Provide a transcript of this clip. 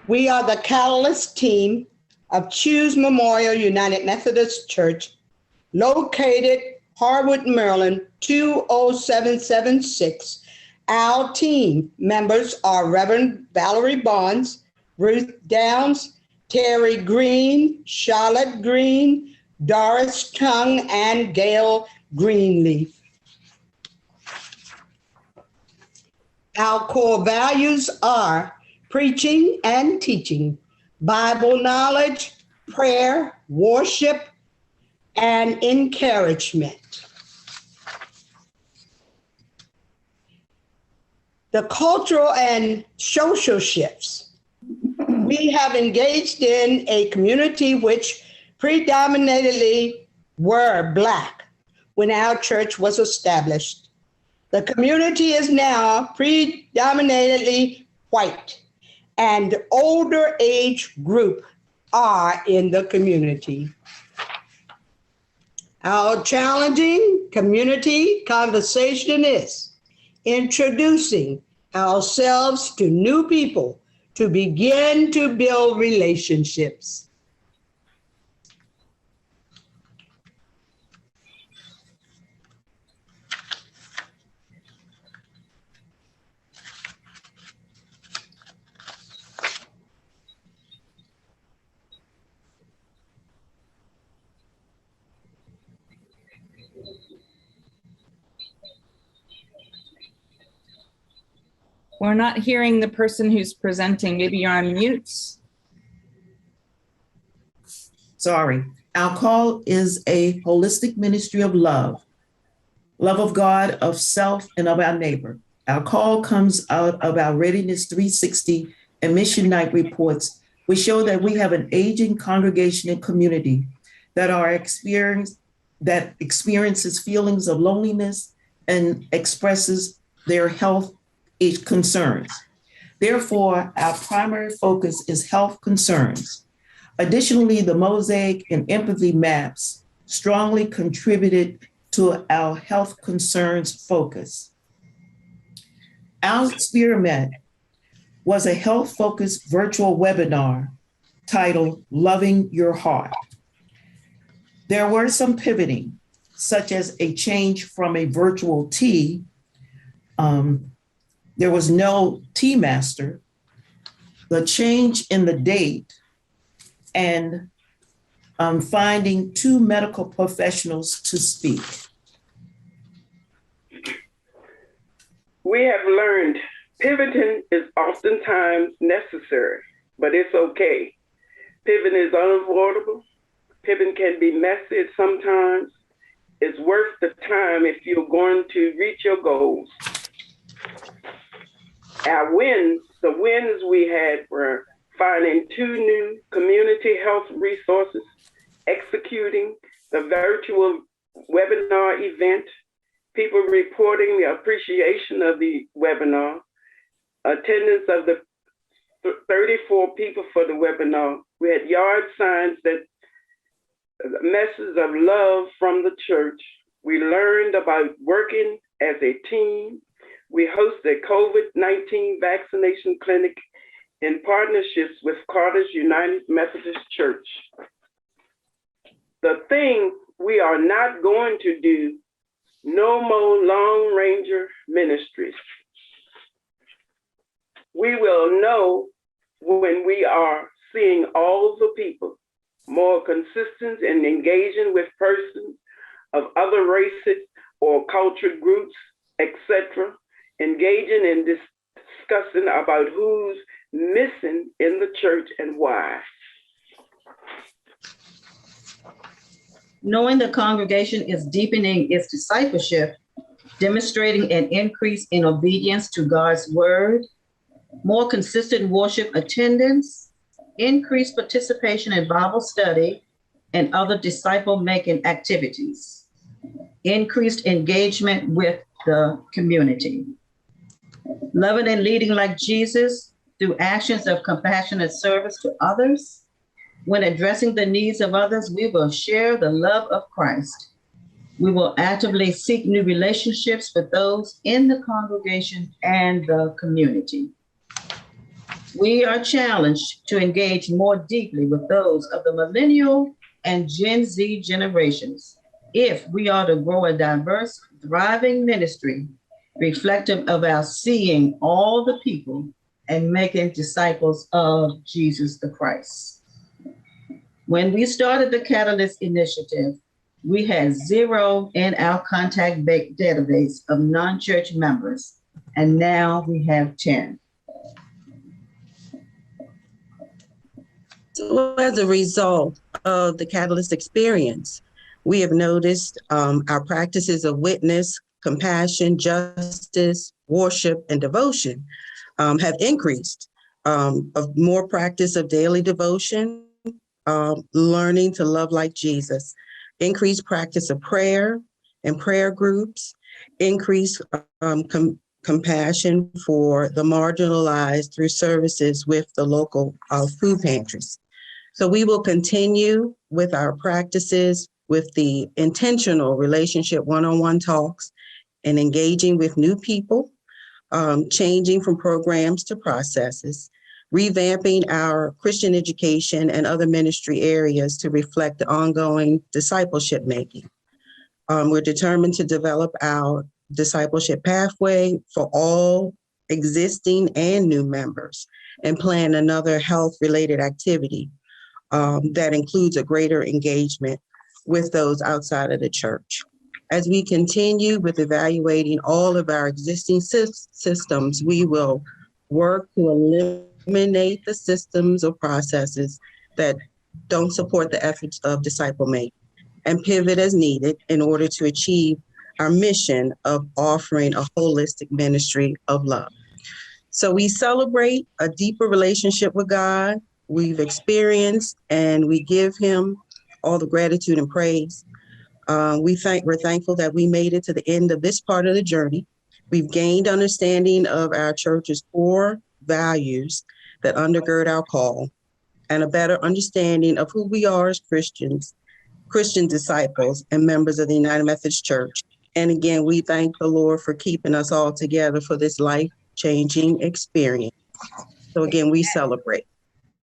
We are the Catalyst team of Choose Memorial United Methodist Church, located Harwood, Maryland, 20776. Our team members are Reverend Valerie Bonds, Ruth Downs, Terry Green, Charlotte Green, Doris Tung, and Gail Greenleaf. Our core values are preaching and teaching, Bible knowledge, prayer, worship, and encouragement. The cultural and social shifts. We have engaged in a community which predominantly were Black when our church was established. The community is now predominantly white, and older age group are in the community. Our challenging community conversation is introducing ourselves to new people to begin to build relationships. We're not hearing the person who's presenting. Maybe you're on mute. Sorry. Our call is a holistic ministry of love of God, of self, and of our neighbor. Our call comes out of our Readiness 360 and Mission Night reports, which show that we have an aging congregation and community that experiences feelings of loneliness and expresses their health concerns. Therefore, our primary focus is health concerns. Additionally, the mosaic and empathy maps strongly contributed to our health concerns focus. Our experiment was a health-focused virtual webinar titled Loving Your Heart. There were some pivoting, such as a change from a virtual tea. There was no tea master, the change in the date, and finding 2 medical professionals to speak. We have learned pivoting is oftentimes necessary, but it's okay. Pivoting is unavoidable. Pivoting can be messy sometimes. It's worth the time if you're going to reach your goals. Our wins, the wins we had were finding 2 new community health resources, executing the virtual webinar event, people reporting the appreciation of the webinar, attendance of the 34 people for the webinar. We had yard signs that messages of love from the church. We learned about working as a team. We hosted a COVID-19 vaccination clinic in partnerships with Carter's United Methodist Church. The thing we are not going to do, no more Lone Ranger ministries. We will know when we are seeing all the people, more consistent in engaging with persons of other races or cultural groups, etc., engaging in discussing about who's missing in the church and why. Knowing the congregation is deepening its discipleship, demonstrating an increase in obedience to God's word, more consistent worship attendance, increased participation in Bible study and other disciple-making activities, increased engagement with the community. Loving and leading like Jesus through actions of compassionate service to others. When addressing the needs of others, we will share the love of Christ. We will actively seek new relationships with those in the congregation and the community. We are challenged to engage more deeply with those of the millennial and Gen Z generations if we are to grow a diverse, thriving ministry reflective of our seeing all the people and making disciples of Jesus the Christ. When we started the Catalyst Initiative, we had 0 in our contact database of non-church members, and now we have 10. So as a result of the Catalyst experience, we have noticed our practices of witness, compassion, justice, worship, and devotion have increased. Of more practice of daily devotion, learning to love like Jesus, increased practice of prayer and prayer groups, increased compassion for the marginalized through services with the local food pantries. So we will continue with our practices with the intentional relationship one-on-one talks and engaging with new people, changing from programs to processes, revamping our Christian education and other ministry areas to reflect the ongoing discipleship making. We're determined to develop our discipleship pathway for all existing and new members and plan another health-related activity that includes a greater engagement with those outside of the church. As we continue with evaluating all of our existing systems, we will work to eliminate the systems or processes that don't support the efforts of disciple making and pivot as needed in order to achieve our mission of offering a holistic ministry of love. So we celebrate a deeper relationship with God we've experienced, and we give him all the gratitude and praise. We're thankful that we made it to the end of this part of the journey. We've gained understanding of our church's core values that undergird our call and a better understanding of who we are as Christians, Christian disciples, and members of the United Methodist Church. And again, we thank the Lord for keeping us all together for this life-changing experience. So again, we celebrate.